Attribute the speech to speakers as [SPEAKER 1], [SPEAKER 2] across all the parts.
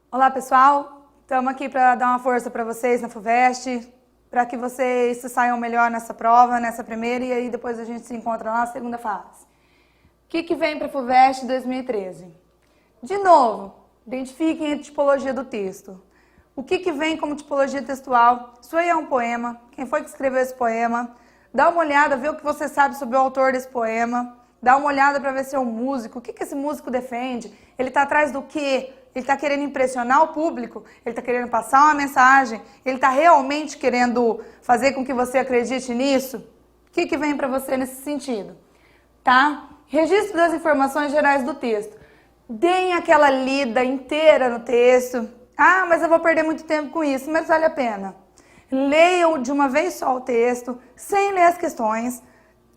[SPEAKER 1] Olá pessoal, estamos aqui para dar uma força para vocês na FUVEST, para que vocês se saiam melhor nessa prova, nessa primeira, e aí depois a gente se encontra lá na segunda fase. O que vem para a FUVEST 2013? De novo, identifiquem a tipologia do texto. O que vem como tipologia textual? Isso aí é um poema, quem foi que escreveu esse poema? Dá uma olhada, vê o que você sabe sobre o autor desse poema, dá uma olhada para ver se é um músico, o que esse músico defende, ele está atrás do quê? Ele está querendo impressionar o público, ele está querendo passar uma mensagem, ele está realmente querendo fazer com que você acredite nisso? O que vem para você nesse sentido? Tá? Registro das informações gerais do texto. Deem aquela lida inteira no texto. Ah, mas eu vou perder muito tempo com isso, mas vale a pena. Leiam de uma vez só o texto, sem ler as questões.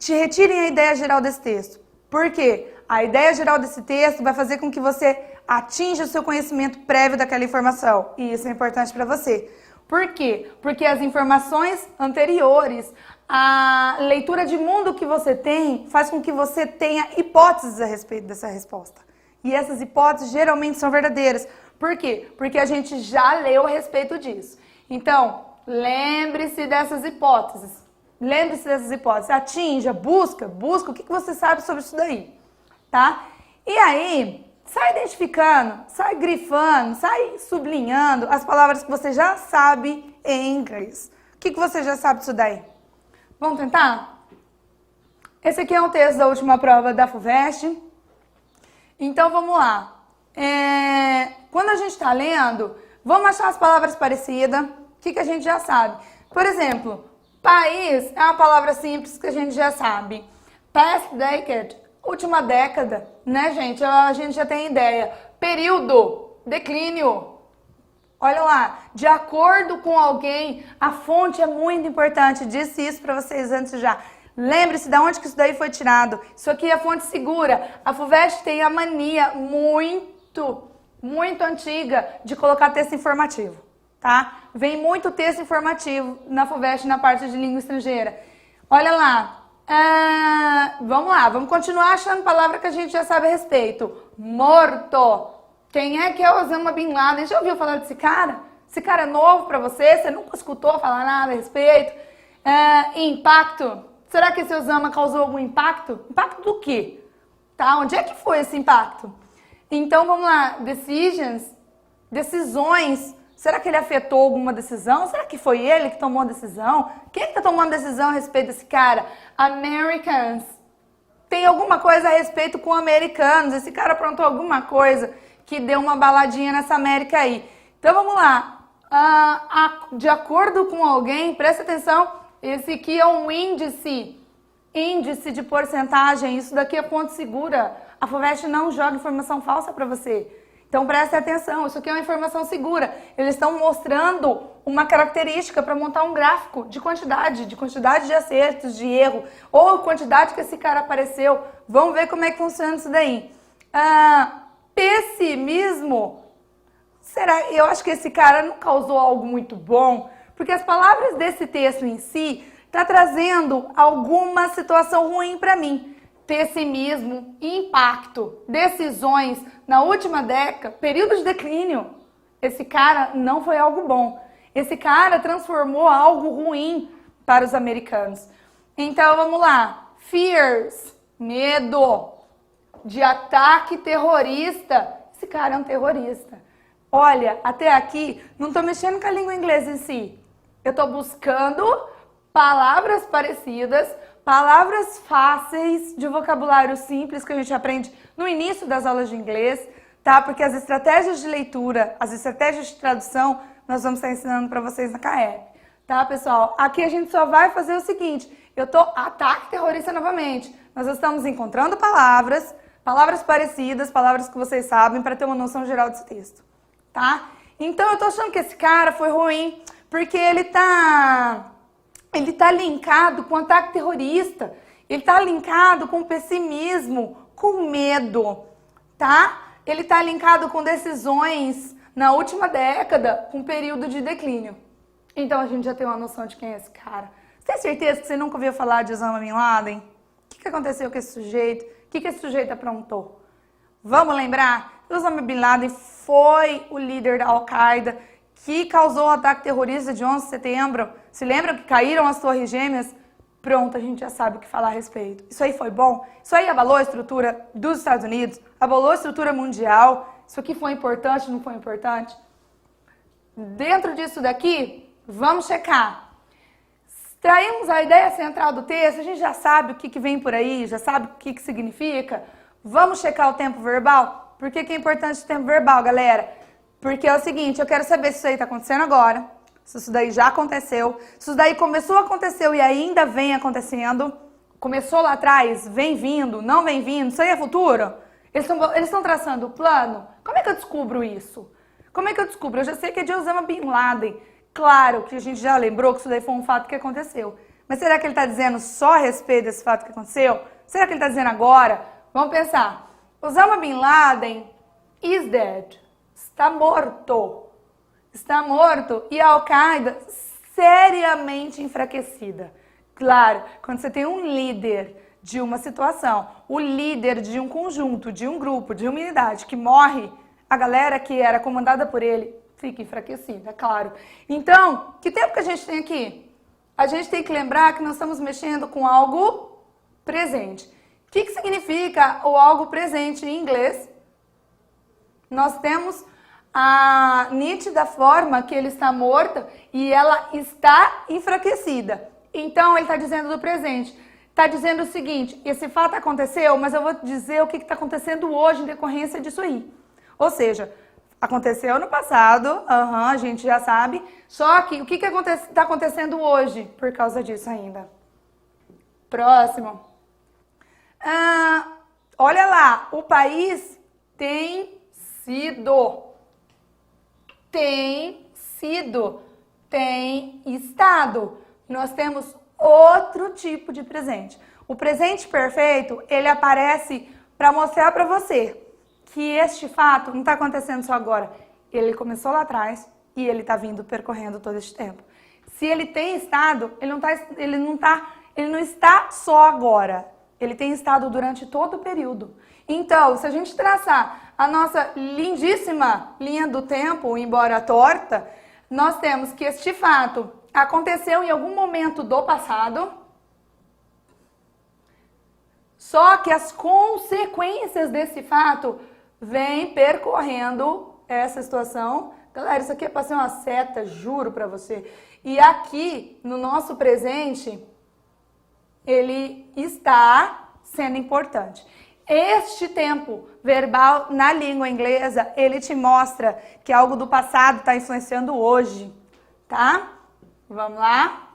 [SPEAKER 1] Retirem a ideia geral desse texto. Por quê? A ideia geral desse texto vai fazer com que você atinja o seu conhecimento prévio daquela informação. E isso é importante para você. Por quê? Porque as informações anteriores, a leitura de mundo que você tem, faz com que você tenha hipóteses a respeito dessa resposta. E essas hipóteses geralmente são verdadeiras. Por quê? Porque a gente já leu a respeito disso. Então, lembre-se dessas hipóteses. Lembre-se dessas hipóteses. Atinja, busca o que você sabe sobre isso daí. Tá? E aí, sai identificando, sai grifando, sai sublinhando as palavras que você já sabe em inglês. O que você já sabe disso daí? Vamos tentar? Esse aqui é um texto da última prova da FUVEST. Então, vamos lá. Quando a gente está lendo, vamos achar as palavras parecidas. O que a gente já sabe? Por exemplo, país é uma palavra simples que a gente já sabe. Past decade, última década, né, gente? A gente já tem ideia. Período, declínio. Olha lá, de acordo com alguém, a fonte é muito importante. Disse isso para vocês antes já. Lembre-se de onde que isso daí foi tirado. Isso aqui é fonte segura. A FUVEST tem a mania muito antiga de colocar texto informativo, tá? Vem muito texto informativo na FUVEST na parte de língua estrangeira. Olha lá. Vamos continuar achando palavra que a gente já sabe a respeito. Morto. Quem é que é Osama Bin Laden? Já ouviu falar desse cara? Esse cara é novo para você? Você nunca escutou falar nada a respeito? Impacto. Será que esse Osama causou algum impacto? Impacto do quê? Tá? Onde é que foi esse impacto? Então, vamos lá. Decisions. Decisões. Será que ele afetou alguma decisão? Será que foi ele que tomou a decisão? Quem está tomando decisão a respeito desse cara? Americans. Tem alguma coisa a respeito com americanos. Esse cara aprontou alguma coisa que deu uma baladinha nessa América aí. Então, vamos lá. De acordo com alguém, presta atenção, esse aqui é um índice de porcentagem. Isso daqui é fonte segura. A FUVEST não joga informação falsa para você. Então, preste atenção, isso aqui é uma informação segura. Eles estão mostrando uma característica para montar um gráfico de quantidade de acertos, de erro, ou quantidade que esse cara apareceu. Vamos ver como é que funciona isso daí. Pessimismo. Será? Eu acho que esse cara não causou algo muito bom, porque as palavras desse texto em si tá trazendo alguma situação ruim para mim. Pessimismo, impacto, decisões na última década, período de declínio. Esse cara não foi algo bom. Esse cara transformou algo ruim para os americanos. Então, vamos lá. Fears, medo de ataque terrorista. Esse cara é um terrorista. Olha, até aqui, não estou mexendo com a língua inglesa em si. Eu estou buscando palavras parecidas, palavras fáceis de vocabulário simples que a gente aprende no início das aulas de inglês, tá? Porque as estratégias de leitura, as estratégias de tradução, nós vamos estar ensinando para vocês na CAEP, tá, pessoal? Aqui a gente só vai fazer o seguinte, ataque terrorista novamente. Nós estamos encontrando palavras parecidas, palavras que vocês sabem, para ter uma noção geral desse texto, tá? Então eu tô achando que esse cara foi ruim, porque ele tá linkado com ataque terrorista, ele tá linkado com pessimismo, com medo, tá? Ele tá linkado com decisões na última década, com período de declínio. Então a gente já tem uma noção de quem é esse cara. Você tem certeza que você nunca ouviu falar de Osama Bin Laden? O que aconteceu com esse sujeito? O que esse sujeito aprontou? Vamos lembrar? Osama Bin Laden foi o líder da Al-Qaeda que causou o ataque terrorista de 11 de setembro. Se lembram que caíram as Torres Gêmeas? Pronto, a gente já sabe o que falar a respeito. Isso aí foi bom? Isso aí abalou a estrutura dos Estados Unidos? Abalou a estrutura mundial? Isso aqui foi importante, não foi importante? Dentro disso daqui, vamos checar. Traímos a ideia central do texto, a gente já sabe o que vem por aí, já sabe o que significa. Vamos checar o tempo verbal? Por que é importante o tempo verbal, galera? Porque é o seguinte, eu quero saber se isso aí está acontecendo agora, se isso daí já aconteceu, se isso daí começou a acontecer e ainda vem acontecendo, começou lá atrás, vem vindo, não vem vindo, isso aí é futuro? Eles estão traçando o plano? Como é que eu descubro isso? Como é que eu descubro? Eu já sei que é de Osama Bin Laden. Claro que a gente já lembrou que isso daí foi um fato que aconteceu. Mas será que ele está dizendo só a respeito desse fato que aconteceu? Será que ele está dizendo agora? Vamos pensar. Osama Bin Laden is dead. Está morto. Está morto. E a Al-Qaeda seriamente enfraquecida. Claro, quando você tem um líder de uma situação, o líder de um conjunto, de um grupo, de uma unidade que morre, a galera que era comandada por ele fica enfraquecida, claro. Então, que tempo que a gente tem aqui? A gente tem que lembrar que nós estamos mexendo com algo presente. O que significa o algo presente em inglês? Nós temos a nítida forma que ele está morto e ela está enfraquecida. Então, ele está dizendo do presente. Está dizendo o seguinte, esse fato aconteceu, mas eu vou dizer o que está acontecendo hoje em decorrência disso aí. Ou seja, aconteceu no passado, a gente já sabe, só que o que está acontecendo hoje por causa disso ainda? Próximo. Olha lá, o país tem estado. Nós temos outro tipo de presente. O presente perfeito, ele aparece para mostrar para você que este fato não está acontecendo só agora. Ele começou lá atrás e ele está vindo percorrendo todo este tempo. Se ele tem estado, ele não está só agora. Ele tem estado durante todo o período. Então, se a gente traçar a nossa lindíssima linha do tempo, embora torta, nós temos que este fato aconteceu em algum momento do passado, só que as consequências desse fato vêm percorrendo essa situação. Galera, isso aqui é para ser uma seta, juro para você. E aqui, no nosso presente, ele está sendo importante. Este tempo verbal na língua inglesa, ele te mostra que algo do passado está influenciando hoje, tá? Vamos lá?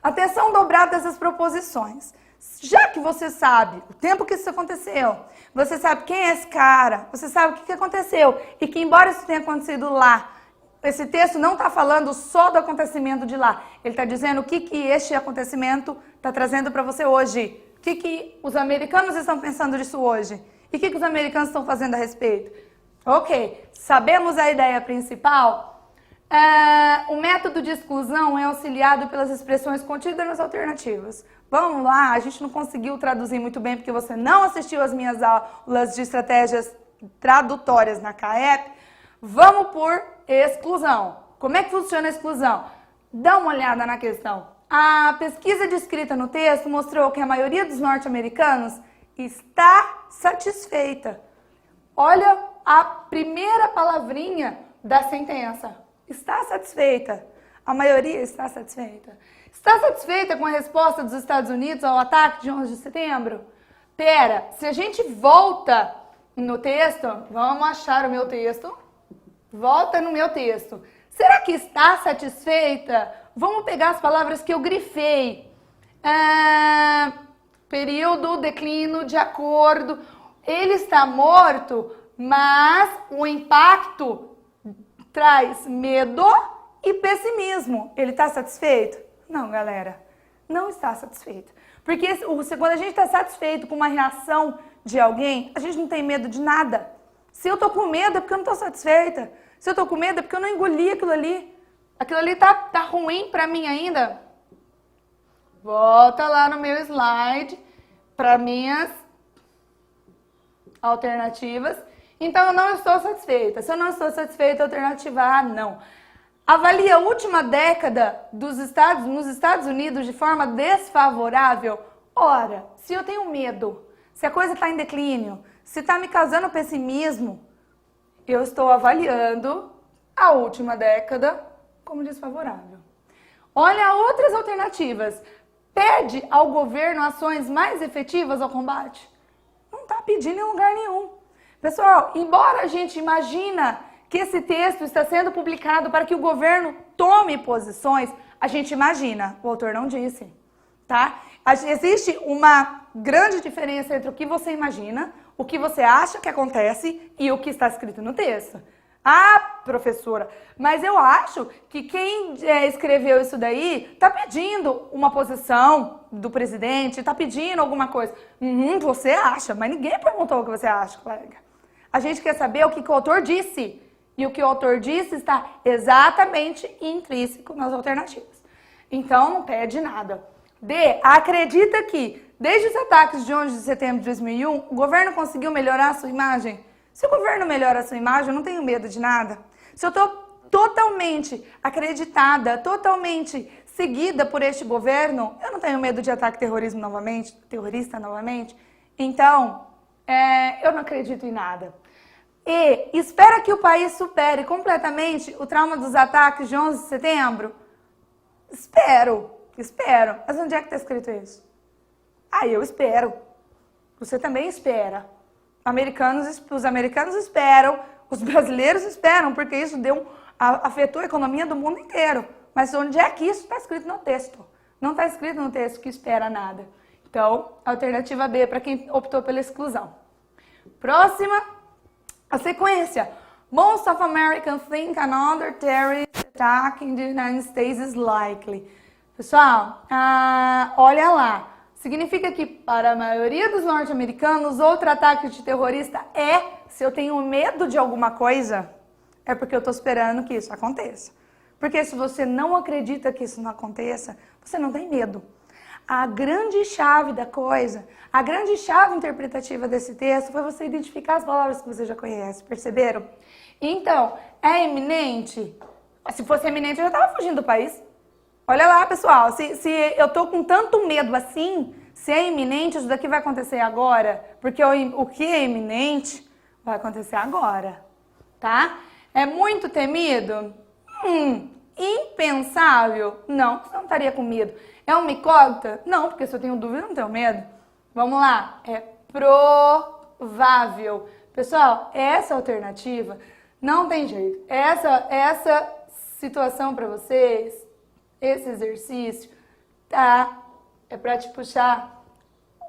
[SPEAKER 1] Atenção dobrada dessas proposições. Já que você sabe o tempo que isso aconteceu, você sabe quem é esse cara, você sabe o que aconteceu e que embora isso tenha acontecido lá, esse texto não está falando só do acontecimento de lá. Ele está dizendo o que este acontecimento está trazendo para você hoje. O que os americanos estão pensando disso hoje? E o que os americanos estão fazendo a respeito? Ok, sabemos a ideia principal? O método de exclusão é auxiliado pelas expressões contidas nas alternativas. Vamos lá, a gente não conseguiu traduzir muito bem porque você não assistiu às minhas aulas de estratégias tradutórias na CAEP. Vamos por exclusão. Como é que funciona a exclusão? Dá uma olhada na questão. A pesquisa descrita no texto mostrou que a maioria dos norte-americanos está satisfeita. Olha a primeira palavrinha da sentença. Está satisfeita. A maioria está satisfeita. Está satisfeita com a resposta dos Estados Unidos ao ataque de 11 de setembro? Pera, se a gente volta no texto, vamos achar o meu texto. Volta no meu texto. Será que está satisfeita? Vamos pegar as palavras que eu grifei. Período, declínio, de acordo. Ele está morto, mas o impacto traz medo e pessimismo. Ele está satisfeito? Não, galera. Não está satisfeito. Porque quando a gente está satisfeito com uma reação de alguém, a gente não tem medo de nada. Se eu tô com medo é porque eu não tô satisfeita. Se eu tô com medo é porque eu não engoli aquilo ali. Aquilo ali tá ruim pra mim ainda. Volta lá no meu slide para minhas alternativas Então, eu não estou satisfeita. Se eu não estou satisfeita, alternativa A, não. Avalie a última década nos Estados Unidos de forma desfavorável. Ora, se eu tenho medo, se a coisa está em declínio, se está me causando pessimismo, eu estou avaliando a última década como desfavorável. Olha outras alternativas. Pede ao governo ações mais efetivas ao combate? Não está pedindo em lugar nenhum. Pessoal, embora a gente imagina que esse texto está sendo publicado para que o governo tome posições, a gente imagina, o autor não disse, tá? Existe uma grande diferença entre o que você imagina, o que você acha que acontece e o que está escrito no texto. Ah, professora, mas eu acho que quem escreveu isso daí está pedindo uma posição do presidente, está pedindo alguma coisa. Você acha, mas ninguém perguntou o que você acha, colega. A gente quer saber o que o autor disse. E o que o autor disse está exatamente intrínseco nas alternativas. Então, não pede nada. D. Acredita que, desde os ataques de 11 de setembro de 2001, o governo conseguiu melhorar a sua imagem? Se o governo melhora a sua imagem, eu não tenho medo de nada. Se eu estou totalmente acreditada, totalmente seguida por este governo, eu não tenho medo de ataque terrorista novamente. Então, eu não acredito em nada. E espera que o país supere completamente o trauma dos ataques de 11 de setembro? Espero. Mas onde é que está escrito isso? Eu espero. Você também espera. Os americanos esperam, os brasileiros esperam, porque isso afetou a economia do mundo inteiro. Mas onde é que isso está escrito no texto? Não está escrito no texto que espera nada. Então, alternativa B para quem optou pela exclusão. Próxima. A sequência. Most of Americans think another terrorist attack in the United States is likely. Pessoal, olha lá. Significa que para a maioria dos norte-americanos, outro ataque de terrorista se eu tenho medo de alguma coisa, é porque eu estou esperando que isso aconteça. Porque se você não acredita que isso não aconteça, você não tem medo. A grande chave da coisa, a grande chave interpretativa desse texto foi você identificar as palavras que você já conhece, perceberam? Então, é iminente? Se fosse iminente, eu já estava fugindo do país. Olha lá, pessoal, se eu estou com tanto medo assim, se é iminente, isso daqui vai acontecer agora. Porque o que é iminente vai acontecer agora, tá? É muito temido? Impensável? Não, você não estaria com medo. É uma incógnita? Não, porque se eu tenho dúvida, eu não tenho medo. Vamos lá, é provável. Pessoal, essa alternativa não tem jeito. Essa situação para vocês, esse exercício, tá? É para te puxar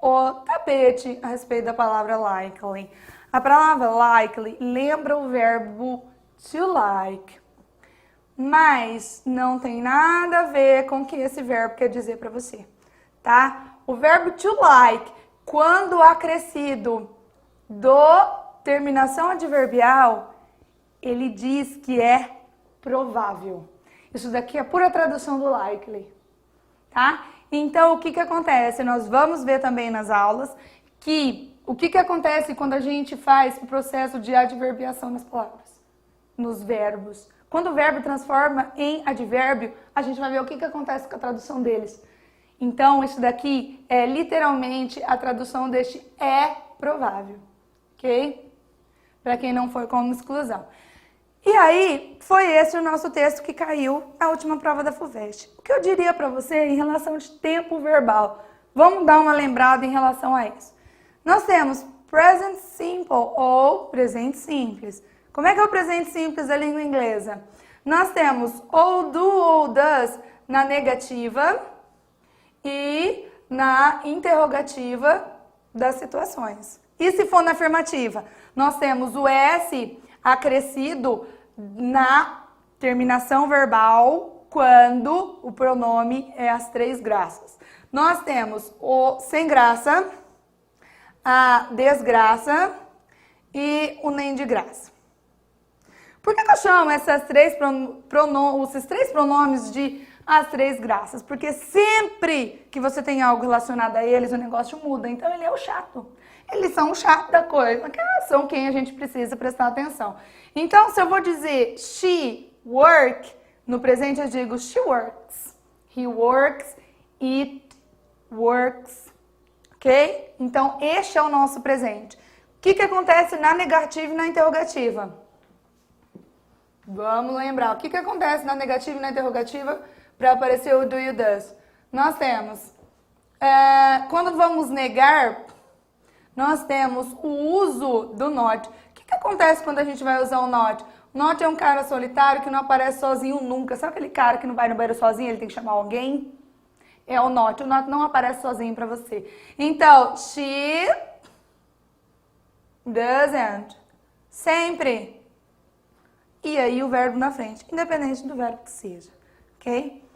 [SPEAKER 1] o tapete a respeito da palavra likely. A palavra likely lembra o verbo to like. Mas não tem nada a ver com o que esse verbo quer dizer para você, tá? O verbo to like, quando acrescido do terminação adverbial, ele diz que é provável. Isso daqui é pura tradução do likely, tá? Então, o que acontece? Nós vamos ver também nas aulas que o que acontece quando a gente faz o processo de adverbiação nas palavras, nos verbos. Quando o verbo transforma em advérbio, a gente vai ver o que acontece com a tradução deles. Então, isso daqui é literalmente a tradução deste é provável, ok? Para quem não foi como exclusão. E aí, foi esse o nosso texto que caiu na última prova da FUVEST. O que eu diria para você em relação de tempo verbal? Vamos dar uma lembrada em relação a isso. Nós temos present simple ou presente simples. Como é que é o presente simples da língua inglesa? Nós temos ou do ou does na negativa e na interrogativa das situações. E se for na afirmativa? Nós temos o S acrescido na terminação verbal quando o pronome é as três graças. Nós temos o sem graça, a desgraça e o nem de graça. Por que eu chamo esses três pronomes de as três graças, porque sempre que você tem algo relacionado a eles, o negócio muda. Então, ele é o chato. Eles são o chato da coisa, que são quem a gente precisa prestar atenção. Então, se eu vou dizer she work, no presente eu digo she works, he works, it works, ok? Então, este é o nosso presente. O que acontece na negativa e na interrogativa? Vamos lembrar. O que acontece na negativa e na interrogativa para aparecer o do e o does? Nós temos, quando vamos negar, nós temos o uso do not. O que acontece quando a gente vai usar o not? O not é um cara solitário que não aparece sozinho nunca. Sabe aquele cara que não vai no banheiro sozinho, ele tem que chamar alguém? É o not. O not não aparece sozinho para você. Então, she doesn't. Sempre. E aí o verbo na frente, independente do verbo que seja. Ok?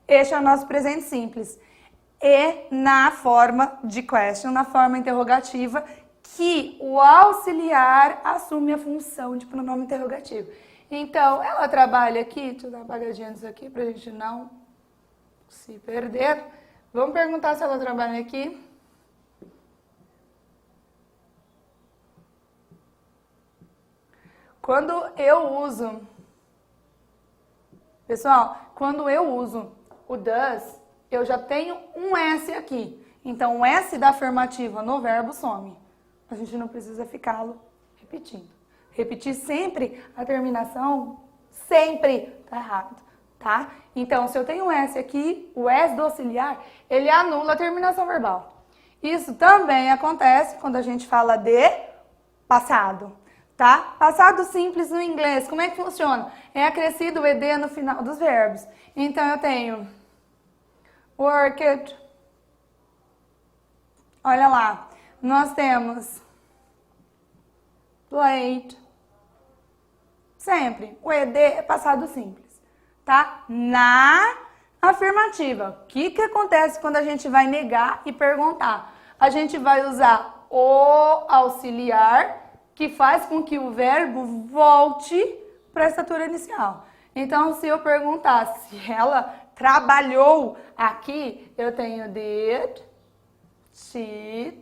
[SPEAKER 1] Este é o nosso presente simples. E na forma de question, na forma interrogativa, que o auxiliar assume a função de pronome interrogativo. Então, ela trabalha aqui, deixa eu dar uma apagadinha nisso aqui pra gente não se perder. Vamos perguntar se ela trabalha aqui. Quando eu uso, pessoal, quando eu uso o does, eu já tenho um S aqui. Então, o S da afirmativa no verbo some. A gente não precisa ficá-lo repetindo. Repetir sempre a terminação, sempre tá errado, tá? Então, se eu tenho um S aqui, o S do auxiliar, ele anula a terminação verbal. Isso também acontece quando a gente fala de passado, tá? Passado simples no inglês, como é que funciona? É acrescido o ED no final dos verbos. Então, eu tenho worked. Olha lá, nós temos played. Sempre. O ED é passado simples, tá? Na afirmativa. O que acontece quando a gente vai negar e perguntar? A gente vai usar o auxiliar que faz com que o verbo volte para a estatura inicial. Então, se eu perguntar se ela trabalhou aqui, eu tenho did, she,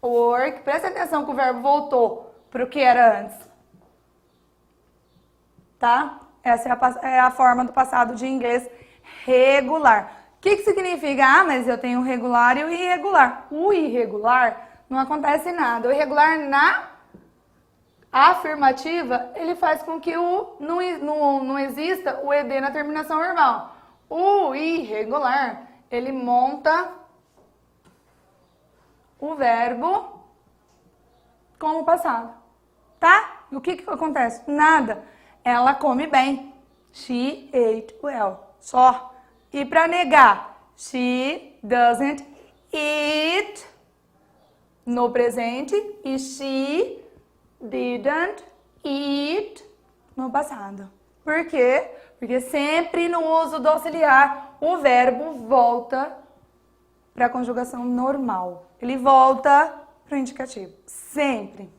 [SPEAKER 1] work. Presta atenção que o verbo voltou para o que era antes. Tá? Essa é a forma do passado de inglês regular. O que significa? Ah, mas eu tenho o regular e o irregular. O irregular não acontece nada. O irregular na afirmativa, ele faz com que não exista o ED na terminação verbal. O irregular, ele monta o verbo como passado, tá? E o que acontece? Nada. Ela come bem. She ate well. Só. E para negar, she doesn't eat no presente e she didn't eat no passado. Por quê? Porque sempre no uso do auxiliar, o verbo volta para a conjugação normal. Ele volta para o indicativo. Sempre.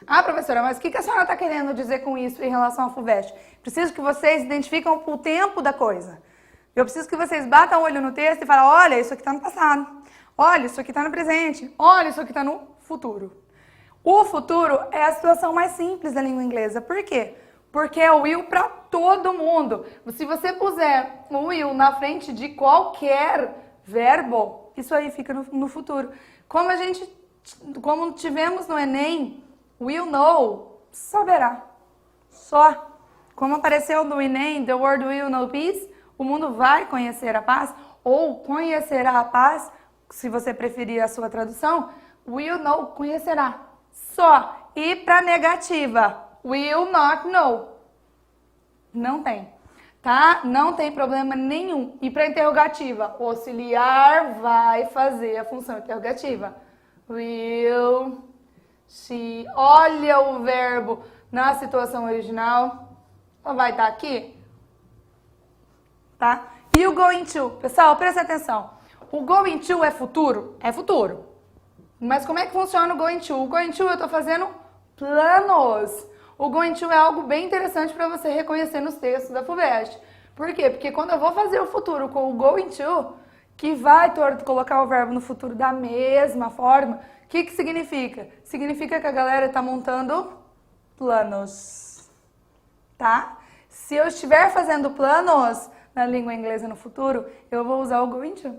[SPEAKER 1] Ah, professora, mas o que a senhora está querendo dizer com isso em relação ao FUVEST? Preciso que vocês identifiquem o tempo da coisa. Eu preciso que vocês batam o olho no texto e falem, olha, isso aqui está no passado. Olha, isso aqui está no presente. Olha, isso aqui está no futuro. O futuro é a situação mais simples da língua inglesa. Por quê? Porque é o will para todo mundo. Se você puser o will na frente de qualquer verbo, isso aí fica no futuro. Como tivemos no Enem, will know, saberá. Só. Como apareceu no Enem, the world will know peace, o mundo vai conhecer a paz, ou conhecerá a paz, se você preferir a sua tradução, will know, conhecerá. Só. E para negativa, will not know. Não tem. Tá? Não tem problema nenhum. E para interrogativa, o auxiliar vai fazer a função interrogativa. Will, she. Olha o verbo na situação original. Ela vai estar aqui. Tá? E o going to? Pessoal, presta atenção. O going to é futuro? É futuro. Mas como é que funciona o going to? O going to eu estou fazendo planos. O going to é algo bem interessante para você reconhecer nos textos da FUVEST. Por quê? Porque quando eu vou fazer o futuro com o going to, que vai colocar o verbo no futuro da mesma forma, o que significa? Significa que a galera está montando planos, tá? Se eu estiver fazendo planos na língua inglesa no futuro, eu vou usar o going to.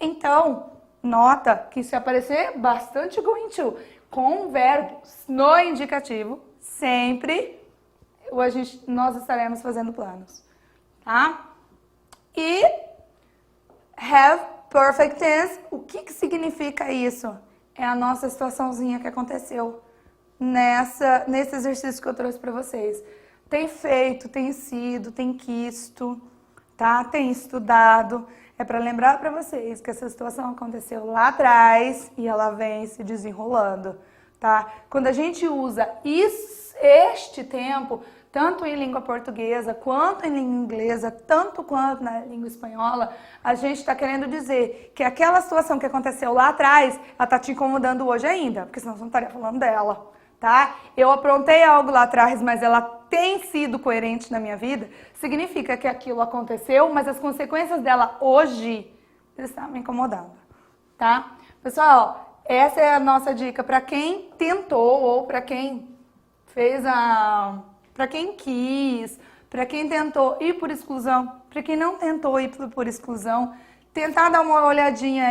[SPEAKER 1] Então, nota que se aparecer bastante going to com verbos no indicativo, sempre nós estaremos fazendo planos, tá? E have perfect tense, o que significa isso? É a nossa situaçãozinha que aconteceu nesse exercício que eu trouxe para vocês. Tem feito, tem sido, tem quisto, tá? Tem estudado. É para lembrar para vocês que essa situação aconteceu lá atrás e ela vem se desenrolando, tá? Quando a gente usa este tempo, tanto em língua portuguesa, quanto em língua inglesa, tanto quanto na língua espanhola, a gente está querendo dizer que aquela situação que aconteceu lá atrás, ela está te incomodando hoje ainda, porque senão você não estaria falando dela, tá? Eu aprontei algo lá atrás, mas ela tem sido coerente na minha vida, significa que aquilo aconteceu, mas as consequências dela hoje estão me incomodando, tá? Pessoal, essa é a nossa dica para quem tentou ou para quem para quem quis, para quem tentou ir por exclusão, para quem não tentou ir por exclusão, tentar dar uma olhadinha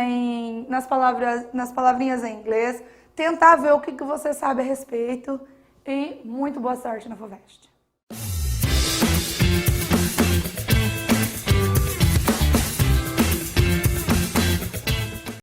[SPEAKER 1] nas palavrinhas em inglês, tentar ver o que você sabe a respeito e muito boa sorte na FUVEST.